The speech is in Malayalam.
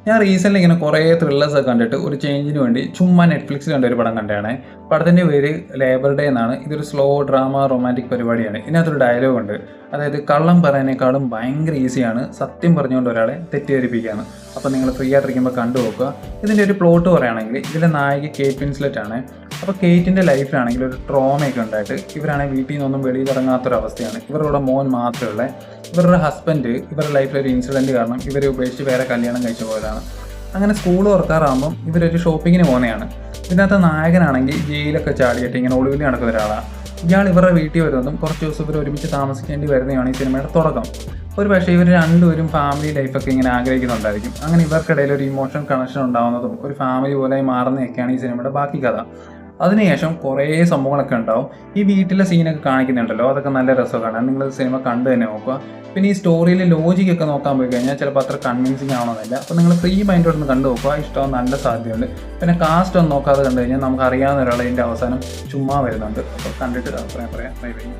ഞാൻ റീസെൻ്റ്ലി ഇങ്ങനെ കുറേ ത്രില്ലേഴ്സൊക്കെ കണ്ടിട്ട് ഒരു ചേഞ്ചിന് വേണ്ടി ചുമ്മാ നെറ്റ്ഫ്ലിക്സിൽ കണ്ട ഒരു പടം കണ്ടതാണ്. പടത്തിൻ്റെ പേര് ലേബർ ഡേ എന്നാണ്. ഇതൊരു സ്ലോ ഡ്രാമ റൊമാൻറ്റിക് പരിപാടിയാണ്. ഇതിനകത്തൊരു ഡയലോഗ് ഉണ്ട്. അതായത് കള്ളം പറയാനേക്കാളും ഭയങ്കര ഈസിയാണ് സത്യം പറഞ്ഞുകൊണ്ട് ഒരാളെ തെറ്റിദ്ധരിപ്പിക്കുകയാണ്. അപ്പോൾ നിങ്ങൾ ഫ്രീ ആയിട്ടിരിക്കുമ്പോൾ കണ്ടു നോക്കുക. ഇതിൻ്റെ ഒരു പ്ലോട്ട് പറയുകയാണെങ്കിൽ ഇതിലെ നായിക കേറ്റ് വിൻസ്ലെറ്റ് ആണ്. അപ്പോൾ കേറ്റിൻ്റെ ലൈഫിലാണെങ്കിൽ ഒരു ട്രോമയൊക്കെ ഉണ്ടായിട്ട് ഇവരാണെങ്കിൽ വീട്ടിൽ നിന്നൊന്നും വെളിയിലിറങ്ങാത്തൊരവസ്ഥയാണ്. ഇവരുടെ മോൻ മാത്രമേ ഇവരുടെ ഹസ്ബൻഡ് ഇവരുടെ ലൈഫിലൊരു ഇൻസിഡൻറ്റ് കാരണം ഇവരെ ഉപേക്ഷിച്ച് വേറെ കല്യാണം കഴിച്ചു പോയതാണ്. അങ്ങനെ സ്കൂൾ തുറക്കാറാകുമ്പം ഇവരൊരു ഷോപ്പിങ്ങിന് പോകുന്നതാണ്. ഇതിനകത്ത് നായകനാണെങ്കിൽ ജയിലൊക്കെ ചാടിയിട്ട് ഇങ്ങനെ ഒളിവിൽ നടക്കുന്ന ഒരാളാണ്. ഇയാൾ ഇവരുടെ വീട്ടിൽ വരുന്നതും കുറച്ച് ദിവസം ഇവർ ഒരുമിച്ച് താമസിക്കേണ്ടി വരുന്നതാണ് ഈ സിനിമയുടെ തുടക്കം. ഒരു പക്ഷേ ഇവർ രണ്ടുപേരും ഫാമിലി ലൈഫൊക്കെ ഇങ്ങനെ ആഗ്രഹിക്കുന്നുണ്ടായിരിക്കും. അങ്ങനെ ഇവർക്കിടയിൽ ഒരു ഇമോഷണൽ കണക്ഷൻ ഉണ്ടാകുന്നതും ഒരു ഫാമിലി പോലെ മാറുന്നതൊക്കെയാണ് ഈ സിനിമയുടെ ബാക്കി കഥ. അതിനുശേഷം കുറേ സംഭവങ്ങളൊക്കെ ഉണ്ടാവും. ഈ വീട്ടിലെ സീനൊക്കെ കാണിക്കുന്നുണ്ടല്ലോ, അതൊക്കെ നല്ല രസമാണ്. നിങ്ങൾ സിനിമ കണ്ടു തന്നെ നോക്കുക. പിന്നെ ഈ സ്റ്റോറിയിൽ ലോജിക്കൊക്കെ നോക്കാൻ പോയി കഴിഞ്ഞാൽ ചിലപ്പോൾ അത്ര കൺവിൻസിങ് ആവണമെന്നില്ല. അപ്പോൾ നിങ്ങൾ ഫ്രീ മൈൻഡോടെ ഒന്ന് കണ്ടു നോക്കുക. ഇഷ്ടം നല്ല സാധ്യതയുണ്ട്. പിന്നെ കാസ്റ്റ് ഒന്ന് നോക്കാതെ കണ്ടു കഴിഞ്ഞാൽ നമുക്ക് അറിയാവുന്ന ഒരാൾ ഇതിൻ്റെ അവസാനം ചുമ്മാ വരുന്നുണ്ട്. അപ്പോൾ കണ്ടിട്ട് അഭിപ്രായം പറയാം. Bye bye.